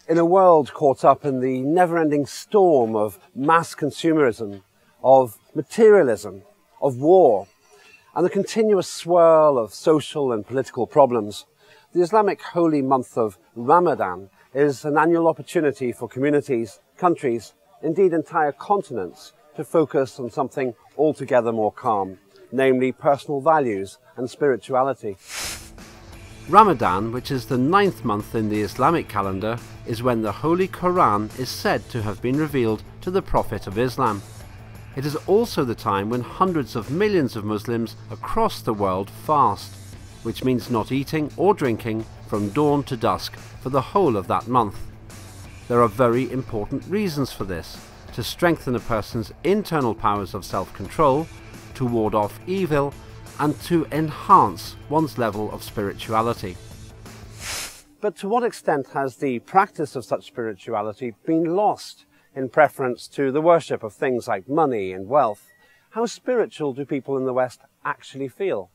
In a world caught up in the never-ending storm of mass consumerism, of materialism, of war, and the continuous swirl of social and political problems, the Islamic holy month of Ramadan is an annual opportunity for communities, countries, indeed entire continents, to focus on something altogether more calm, namely personal values and spirituality. Ramadan, which is the 9th month in the Islamic calendar, is when the Holy Qur'an is said to have been revealed to the Prophet of Islam. It is also the time when hundreds of millions of Muslims across the world fast, which means not eating or drinking from dawn to dusk for the whole of that month. There are very important reasons for this: to strengthen a person's internal powers of self-control, to ward off evil, and to enhance one's level of spirituality. But to what extent has the practice of such spirituality been lost in preference to the worship of things like money and wealth? How spiritual do people in the West actually feel?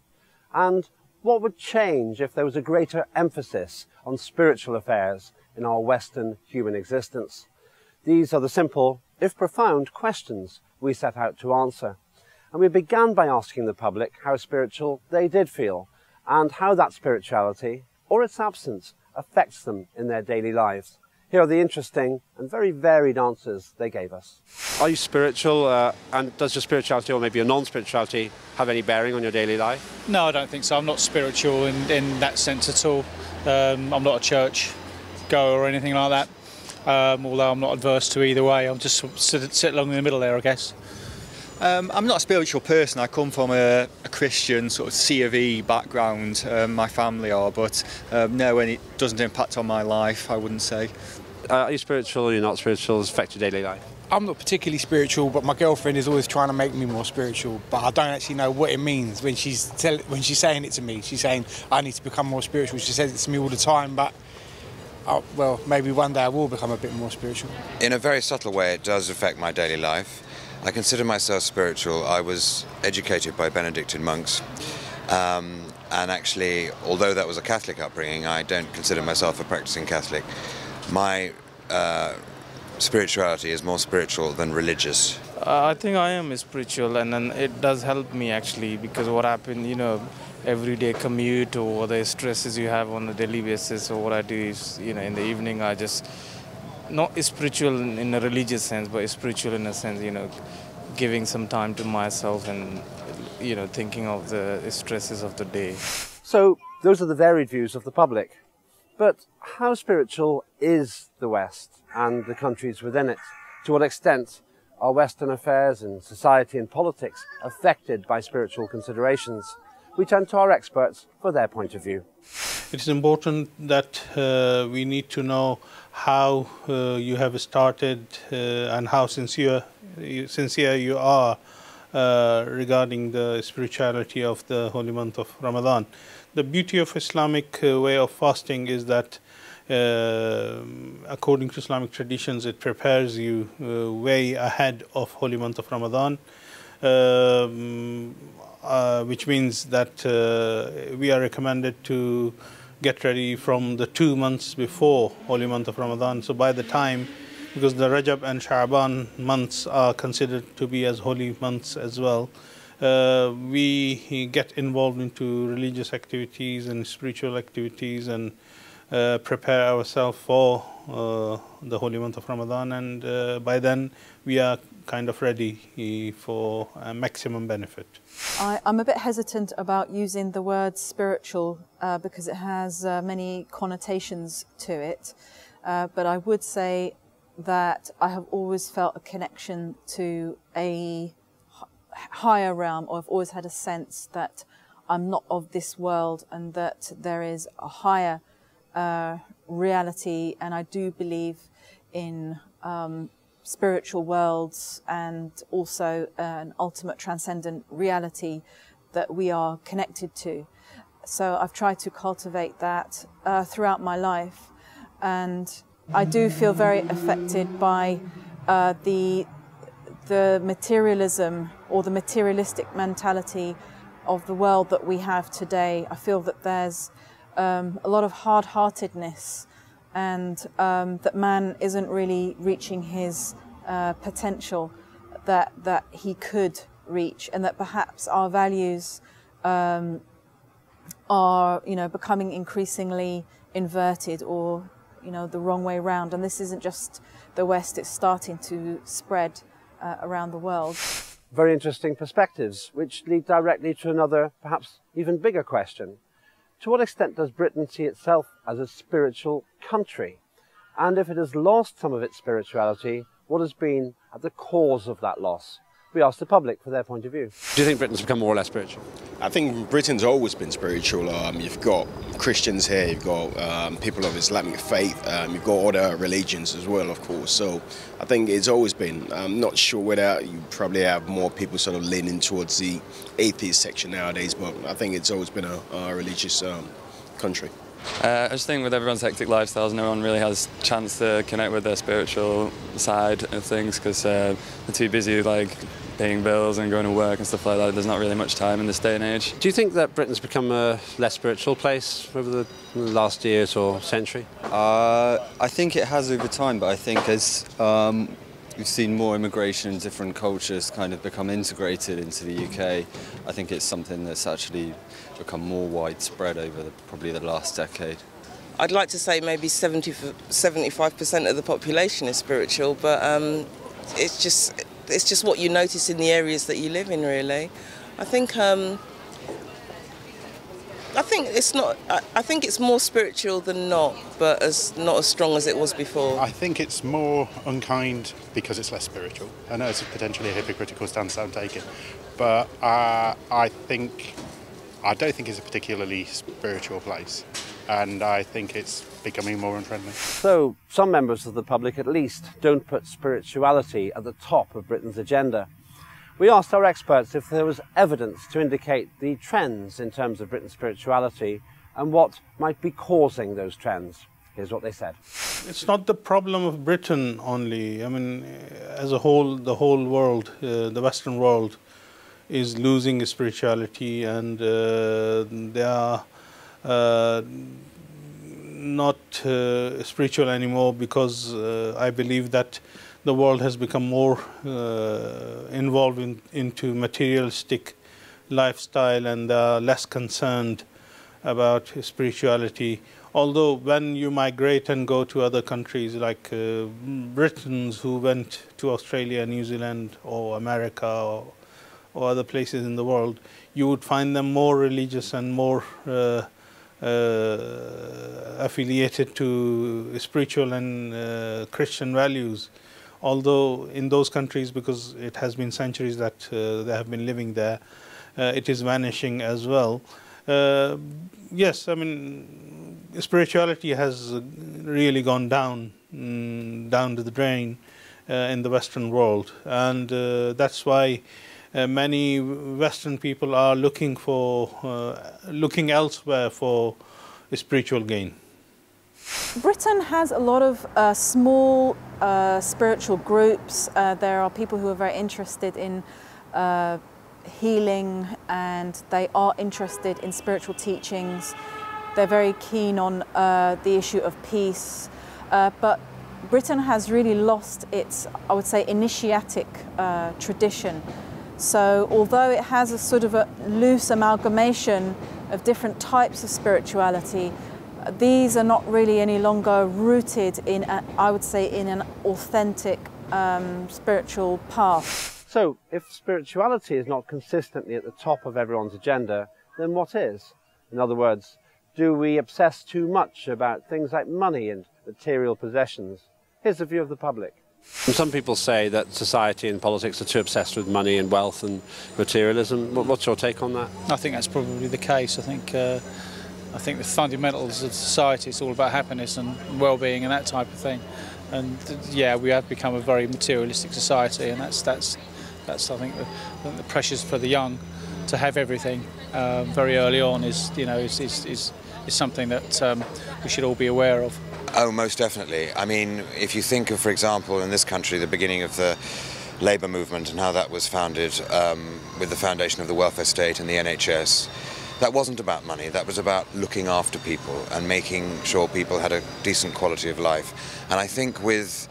And what would change if there was a greater emphasis on spiritual affairs in our Western human existence? These are the simple, if profound, questions we set out to answer. And we began by asking the public how spiritual they did feel, and how that spirituality, or its absence, affects them in their daily lives. Here are the interesting and very varied answers they gave us. Are you spiritual, and does your spirituality, or maybe your non-spirituality, have any bearing on your daily life? No, I don't think so. I'm not spiritual in that sense at all. I'm not a church goer or anything like that, although I'm not adverse to either way. I'll just sit along in the middle there, I guess. I'm not a spiritual person. I come from a Christian sort of C of E background, my family are, but no, and it doesn't impact on my life, I wouldn't say. Are you spiritual or you're not spiritual? Does it affect your daily life? I'm not particularly spiritual, but my girlfriend is always trying to make me more spiritual, but I don't actually know what it means when she's saying it to me. She's saying, I need to become more spiritual. She says it to me all the time, but well, maybe one day I will become a bit more spiritual. In a very subtle way, it does affect my daily life. I consider myself spiritual. I was educated by Benedictine monks, and actually, although that was a Catholic upbringing, I don't consider myself a practicing Catholic. My spirituality is more spiritual than religious. I think I am spiritual, and then it does help me actually, because what happened, you know, everyday commute or the stresses you have on a daily basis, or what I do is, you know, in the evening I just, not spiritual in a religious sense, but spiritual in a sense, you know, giving some time to myself and, you know, thinking of the stresses of the day. So those are the varied views of the public. But how spiritual is the West and the countries within it? To what extent are Western affairs and society and politics affected by spiritual considerations? We turn to our experts for their point of view. It's important that we need to know how you have started and how sincere you are regarding the spirituality of the holy month of Ramadan. The beauty of Islamic way of fasting is that according to Islamic traditions, it prepares you way ahead of holy month of Ramadan, which means that we are recommended to get ready from the 2 months before holy month of Ramadan. So by the time, because the Rajab and Sha'ban months are considered to be as holy months as well, we get involved into religious activities and spiritual activities and prepare ourselves for the holy month of Ramadan, and by then we are kind of ready for a maximum benefit. I'm a bit hesitant about using the word spiritual because it has many connotations to it, but I would say that I have always felt a connection to a higher realm, or I've always had a sense that I'm not of this world and that there is a higher reality, and I do believe in spiritual worlds and also an ultimate transcendent reality that we are connected to. So I've tried to cultivate that throughout my life, and I do feel very affected by the materialism or the materialistic mentality of the world that we have today. I feel that there's a lot of hard-heartedness and that man isn't really reaching his potential that he could reach, and that perhaps our values are, becoming increasingly inverted, or, the wrong way round. And this isn't just the West, it's starting to spread around the world. Very interesting perspectives, which lead directly to another, perhaps even bigger question. To what extent does Britain see itself as a spiritual country? And if it has lost some of its spirituality, what has been at the cause of that loss? We asked the public for their point of view. Do you think Britain's become more or less spiritual? I think Britain's always been spiritual. You've got Christians here, you've got people of Islamic faith, you've got other religions as well, of course. So I think it's always been. I'm not sure whether you probably have more people sort of leaning towards the atheist section nowadays, but I think it's always been a religious country. I just think with everyone's hectic lifestyles, no one really has a chance to connect with their spiritual side of things, because they're too busy paying bills and going to work and stuff like that. There's not really much time in this day and age. Do you think that Britain's become a less spiritual place over the last years or century? I think it has over time, but I think as we've seen more immigration and different cultures kind of become integrated into the UK, I think it's something that's actually become more widespread over probably the last decade. I'd like to say maybe 75% of the population is spiritual, but it's just what you notice in the areas that you live in, really. I think it's more spiritual than not, but not as strong as it was before. I think it's more unkind because it's less spiritual. I know it's potentially a hypocritical stance I'm taking, but I don't think it's a particularly spiritual place, and I think it's becoming more unfriendly. So some members of the public at least don't put spirituality at the top of Britain's agenda. We asked our experts if there was evidence to indicate the trends in terms of Britain's spirituality and what might be causing those trends. Here's what they said. It's not the problem of Britain only. I mean, as a whole, the whole world, the Western world, is losing spirituality, and they are not spiritual anymore, because I believe that the world has become more involved into materialistic lifestyle, and less concerned about spirituality. Although when you migrate and go to other countries, like Britons who went to Australia, New Zealand, or America, or other places in the world, you would find them more religious and more affiliated to spiritual and Christian values. Although in those countries, because it has been centuries that they have been living there, it is vanishing as well. Yes, I mean, spirituality has really gone down to the drain in the Western world, and that's why many Western people are looking elsewhere for spiritual gain. Britain has a lot of small spiritual groups. There are people who are very interested in healing, and they are interested in spiritual teachings. They're very keen on the issue of peace. But Britain has really lost its, I would say, initiatic tradition. So although it has a sort of a loose amalgamation of different types of spirituality, these are not really any longer rooted in, I would say, in an authentic spiritual path. So if spirituality is not consistently at the top of everyone's agenda, then what is? In other words, do we obsess too much about things like money and material possessions? Here's the view of the public. And some people say that society and politics are too obsessed with money and wealth and materialism. What's your take on that? I think that's probably the case. I think the fundamentals of society is all about happiness and well-being and that type of thing. And yeah, we have become a very materialistic society, and that's I think the pressures for the young to have everything very early on is something that we should all be aware of. Oh, most definitely. I mean, if you think of, for example, in this country, the beginning of the labour movement and how that was founded with the foundation of the welfare state and the NHS, that wasn't about money, that was about looking after people and making sure people had a decent quality of life. And I think with,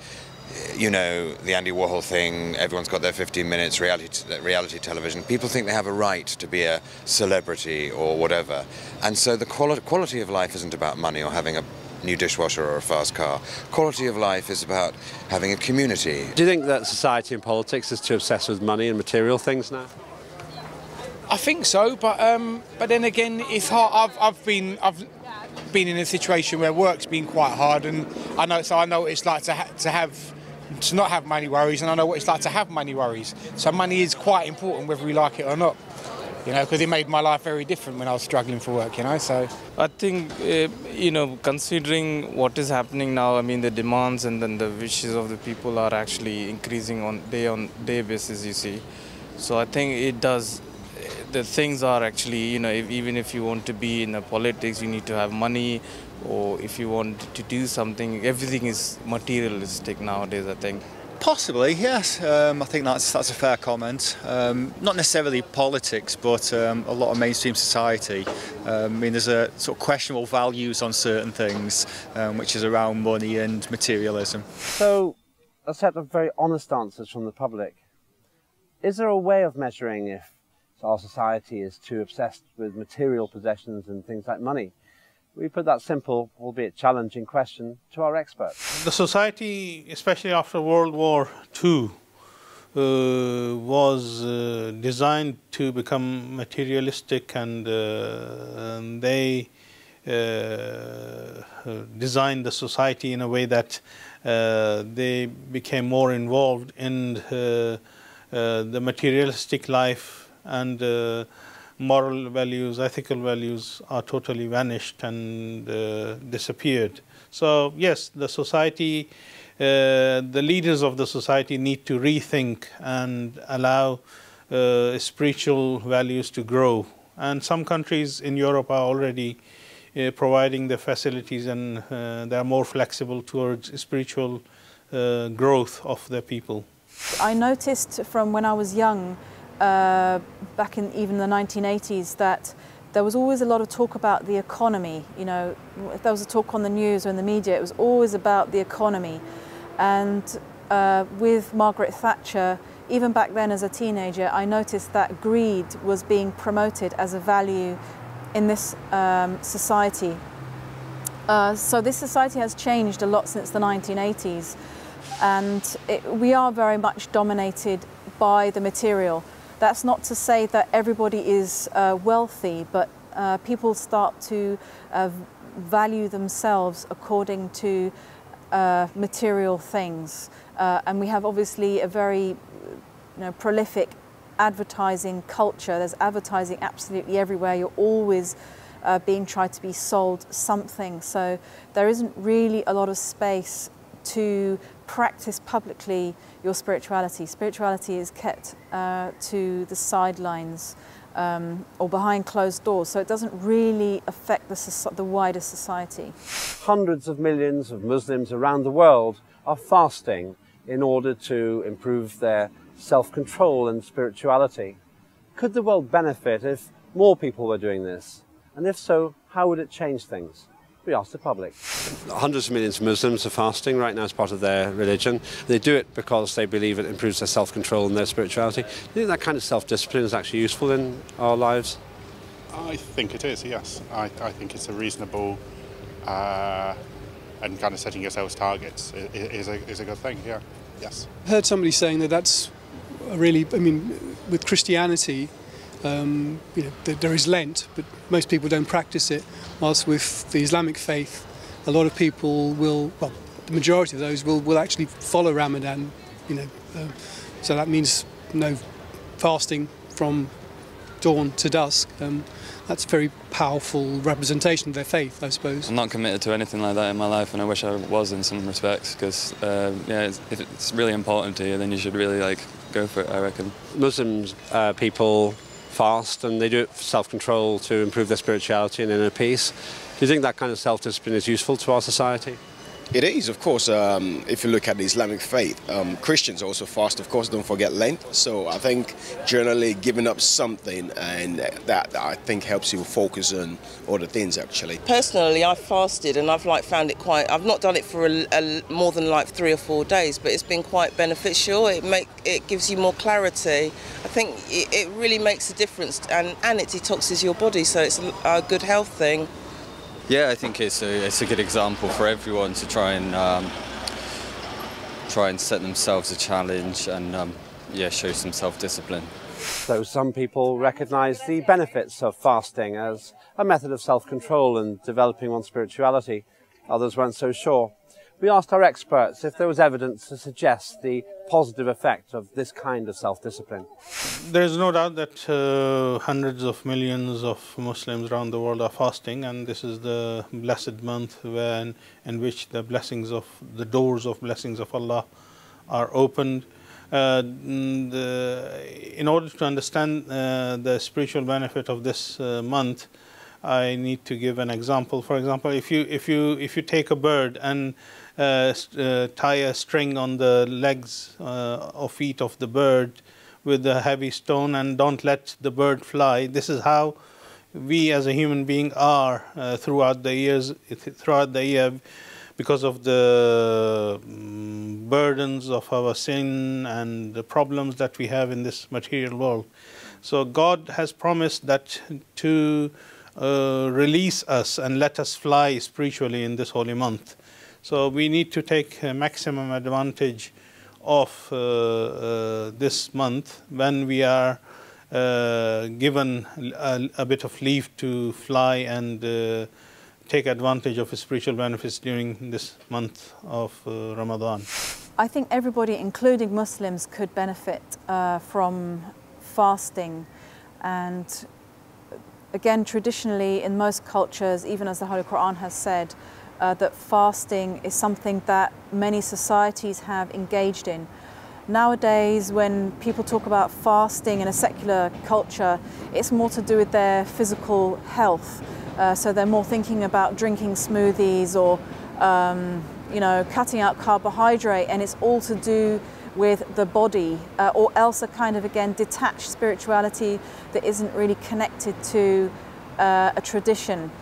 you know, the Andy Warhol thing, everyone's got their 15 minutes reality television, people think they have a right to be a celebrity or whatever. And so the quality of life isn't about money or having a new dishwasher or a fast car. Quality of life is about having a community. Do you think that society and politics is too obsessed with money and material things now? I think so, but then again, it's hard. I've been in a situation where work's been quite hard, and I know what it's like to not have money worries, and I know what it's like to have money worries. So money is quite important, whether we like it or not. You know, because it made my life very different when I was struggling for work, you know, so... I think, you know, considering what is happening now, I mean, the demands and then the wishes of the people are actually increasing on day basis, you see. So I think it does, the things are actually, you know, even if you want to be in the politics, you need to have money, or if you want to do something, everything is materialistic nowadays, I think. Possibly, yes. I think that's a fair comment. Not necessarily politics, but a lot of mainstream society. I mean, there's a sort of questionable values on certain things, which is around money and materialism. So, a set of very honest answers from the public. Is there a way of measuring if our society is too obsessed with material possessions and things like money? We put that simple, albeit challenging question to our experts. The society, especially after World War II, was designed to become materialistic, and they designed the society in a way that they became more involved in the materialistic life, and moral values, ethical values are totally vanished and disappeared. So yes, the society, the leaders of the society need to rethink and allow spiritual values to grow. And some countries in Europe are already providing the facilities, and they are more flexible towards spiritual growth of their people. I noticed from when I was young, back in even the 1980s, that there was always a lot of talk about the economy. You know, if there was a talk on the news or in the media, it was always about the economy. And with Margaret Thatcher, even back then as a teenager, I noticed that greed was being promoted as a value in this society. So this society has changed a lot since the 1980s, and we are very much dominated by the material. That's not to say that everybody is wealthy, but people start to value themselves according to material things. And we have obviously a very prolific advertising culture. There's advertising absolutely everywhere. You're always being tried to be sold something. So there isn't really a lot of space to practice publicly your spirituality. Spirituality is kept to the sidelines or behind closed doors, so it doesn't really affect the wider society. Hundreds of millions of Muslims around the world are fasting in order to improve their self-control and spirituality. Could the world benefit if more people were doing this? And if so, how would it change things? We asked the public. Hundreds of millions of Muslims are fasting right now as part of their religion. They do it because they believe it improves their self-control and their spirituality. Do you think that kind of self-discipline is actually useful in our lives? I think it is, yes. I think it's a reasonable and kind of setting yourselves targets is a good thing, yeah, yes. I heard somebody saying that that's really, I mean, with Christianity, there is Lent, but most people don't practice it. Whilst with the Islamic faith, a lot of people will, well, the majority of those will actually follow Ramadan. So that means no fasting from dawn to dusk. That's a very powerful representation of their faith, I suppose. I'm not committed to anything like that in my life, and I wish I was in some respects, because if it's really important to you, then you should really go for it, I reckon. Muslims people fast, and they do it for self-control to improve their spirituality and inner peace. Do you think that kind of self-discipline is useful to our society? It is, of course. If you look at the Islamic faith, Christians also fast, of course, don't forget Lent. So I think generally giving up something, and that I think helps you focus on other things, actually. Personally, I've fasted and I've found it quite, I've not done it for more than 3 or 4 days, but it's been quite beneficial. It gives you more clarity. I think it really makes a difference, and it detoxes your body, so it's a good health thing. Yeah, I think it's a good example for everyone to try and set themselves a challenge and show some self-discipline. So some people recognise the benefits of fasting as a method of self-control and developing one's spirituality. Others weren't so sure. We asked our experts if there was evidence to suggest the positive effect of this kind of self-discipline. There is no doubt that hundreds of millions of Muslims around the world are fasting, and this is the blessed month in which the doors of blessings of Allah are opened. In order to understand the spiritual benefit of this month, I need to give an example. For example, if you take a bird and tie a string on the legs or feet of the bird with a heavy stone and don't let the bird fly, this is how we as a human being are throughout the year, because of the burdens of our sin and the problems that we have in this material world. So God has promised that to release us and let us fly spiritually in this holy month. So we need to take maximum advantage of this month when we are given a bit of leave to fly and take advantage of spiritual benefits during this month of Ramadan. I think everybody, including Muslims, could benefit from fasting. And again, traditionally in most cultures, even as the Holy Qur'an has said, that fasting is something that many societies have engaged in. Nowadays, when people talk about fasting in a secular culture, it's more to do with their physical health. So they're more thinking about drinking smoothies or cutting out carbohydrate, and it's all to do with the body, or else a kind of, again, detached spirituality that isn't really connected to a tradition.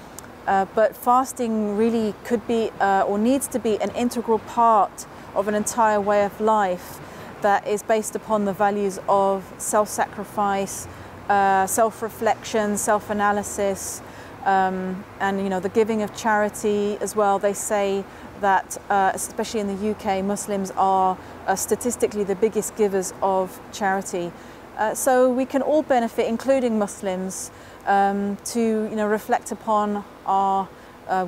But fasting really could be or needs to be an integral part of an entire way of life that is based upon the values of self-sacrifice, self-reflection, self-analysis, and the giving of charity as well. They say that, especially in the UK, Muslims are statistically the biggest givers of charity. So we can all benefit, including Muslims, to reflect upon our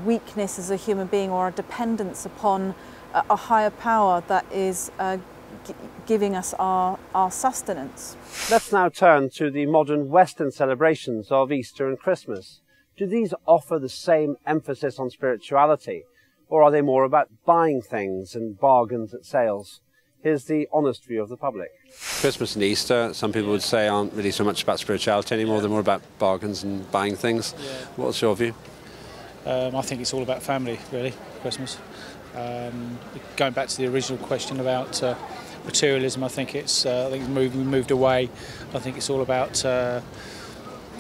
weakness as a human being, or our dependence upon a higher power that is giving us our sustenance. Let's now turn to the modern Western celebrations of Easter and Christmas. Do these offer the same emphasis on spirituality, or are they more about buying things and bargains at sales? Here's the honest view of the public. Christmas and Easter, some people would say, aren't really so much about spirituality anymore. They're more about bargains and buying things. Yeah. What's your view? I think it's all about family, really, Christmas. Going back to the original question about materialism, I think we moved away. I think it's all about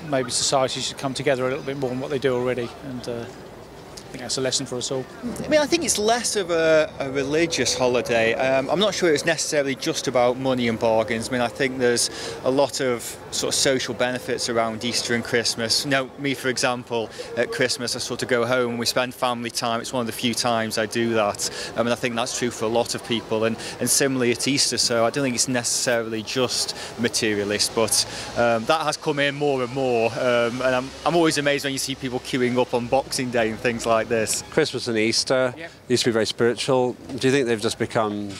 maybe society should come together a little bit more than what they do already, and I think that's a lesson for us all. I mean, I think it's less of a religious holiday. I'm not sure it's necessarily just about money and bargains. I mean, I think there's a lot of sort of social benefits around Easter and Christmas. Me, for example, at Christmas I sort of go home and we spend family time. It's one of the few times I do that. I think that's true for a lot of people, and similarly at Easter. So I don't think it's necessarily just materialist, but that has come in more and more. And I'm always amazed when you see people queuing up on Boxing Day and things like this. Christmas and Easter used to be very spiritual. Do you think they've just become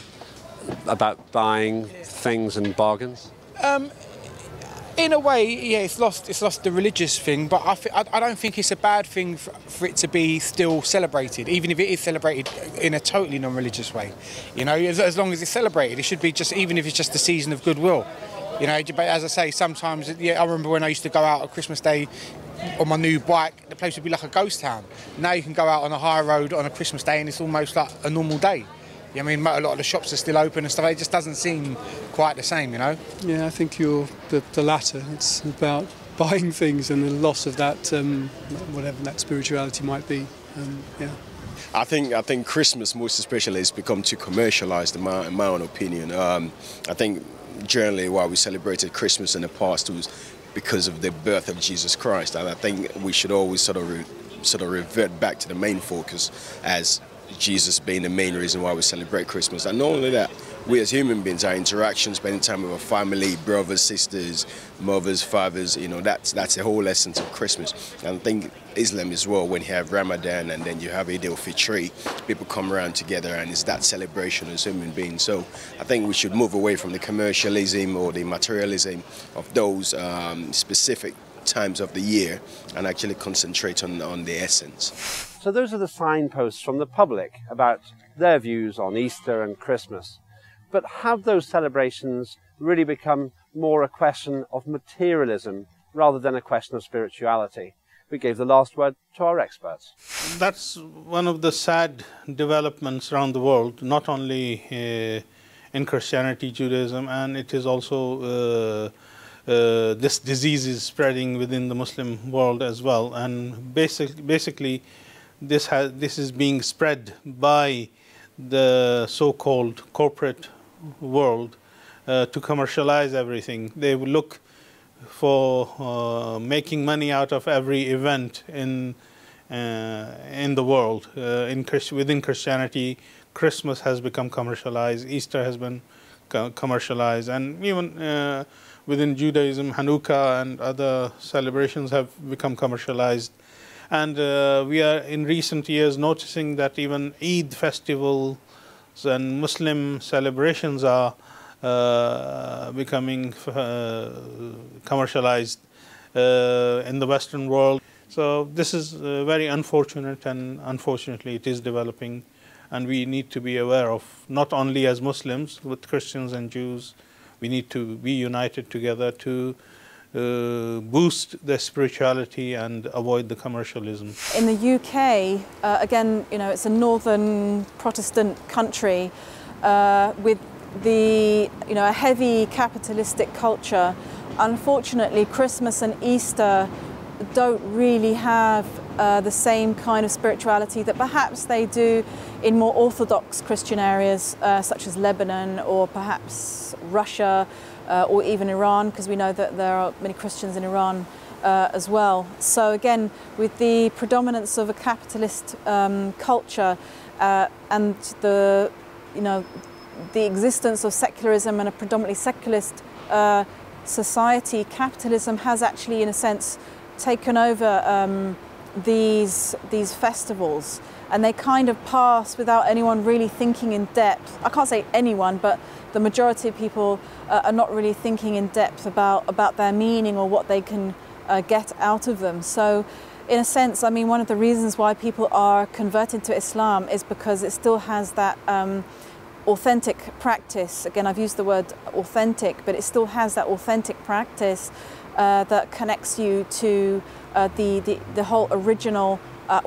about buying things and bargains? In a way, yeah, it's lost the religious thing, but I don't think it's a bad thing for it to be still celebrated, even if it is celebrated in a totally non-religious way. As long as it's celebrated, it should be just, even if it's just the season of goodwill. But as I say, sometimes, I remember when I used to go out on Christmas Day, on my new bike, the place would be like a ghost town. Now you can go out on a high road on a Christmas day and it's almost like a normal day. I mean, a lot of the shops are still open and stuff. It just doesn't seem quite the same, you know? Yeah, I think you're the latter. It's about buying things and the loss of that, whatever that spirituality might be. Yeah. I think Christmas, most especially, has become too commercialised, in my own opinion. I think generally why we celebrated Christmas in the past was because of the birth of Jesus Christ, and I think we should always sort of revert back to the main focus as Jesus being the main reason why we celebrate Christmas. And not only that, we as human beings, our interactions, spending time with our family, brothers, sisters, mothers, fathers, you know, that's the whole essence of Christmas. And I think Islam as well, when you have Ramadan and then you have Eid al-Fitr, people come around together and it's that celebration as human beings. So I think we should move away from the commercialism or the materialism of those specific times of the year and actually concentrate on the essence. So those are the signposts from the public about their views on Easter and Christmas. But have those celebrations really become more a question of materialism rather than a question of spirituality? We gave the last word to our experts. That's one of the sad developments around the world, not only in Christianity, Judaism, and it is also this disease is spreading within the Muslim world as well. And basically this is being spread by the so-called corporate world to commercialize everything. They will look for making money out of every event in the world. Within Christianity, Christmas has become commercialized, Easter has been commercialized, and even within Judaism, Hanukkah and other celebrations have become commercialized. And we are in recent years noticing that even Eid festivals and Muslim celebrations are becoming commercialized in the Western world. So this is very unfortunate, and unfortunately it is developing, and we need to be aware of, not only as Muslims, with Christians and Jews, we need to be united together to boost their spirituality and avoid the commercialism. In the UK, again, you know, it's a northern Protestant country with a heavy capitalistic culture. Unfortunately, Christmas and Easter don't really have the same kind of spirituality that perhaps they do in more orthodox Christian areas such as Lebanon or perhaps Russia or even Iran, because we know that there are many Christians in Iran as well. So again, with the predominance of a capitalist culture and the existence of secularism and a predominantly secularist society, capitalism has actually, in a sense, taken over these festivals, and they kind of pass without anyone really thinking in depth. I can't say anyone, but the majority of people are not really thinking in depth about their meaning or what they can get out of them. So in a sense, I mean, one of the reasons why people are converted to Islam is because it still has that authentic practice. Again, I've used the word authentic, but it still has that authentic practice that connects you to the whole original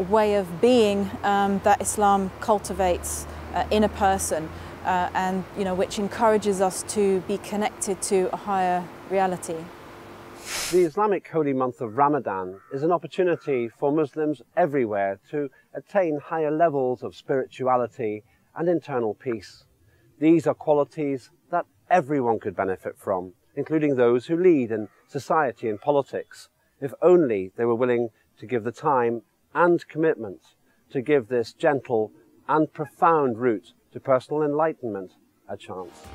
way of being that Islam cultivates in a person, and which encourages us to be connected to a higher reality. The Islamic holy month of Ramadan is an opportunity for Muslims everywhere to attain higher levels of spirituality and internal peace. These are qualities that everyone could benefit from, including those who lead in society and politics, if only they were willing to give the time and commitment to give this gentle and profound route to personal enlightenment a chance.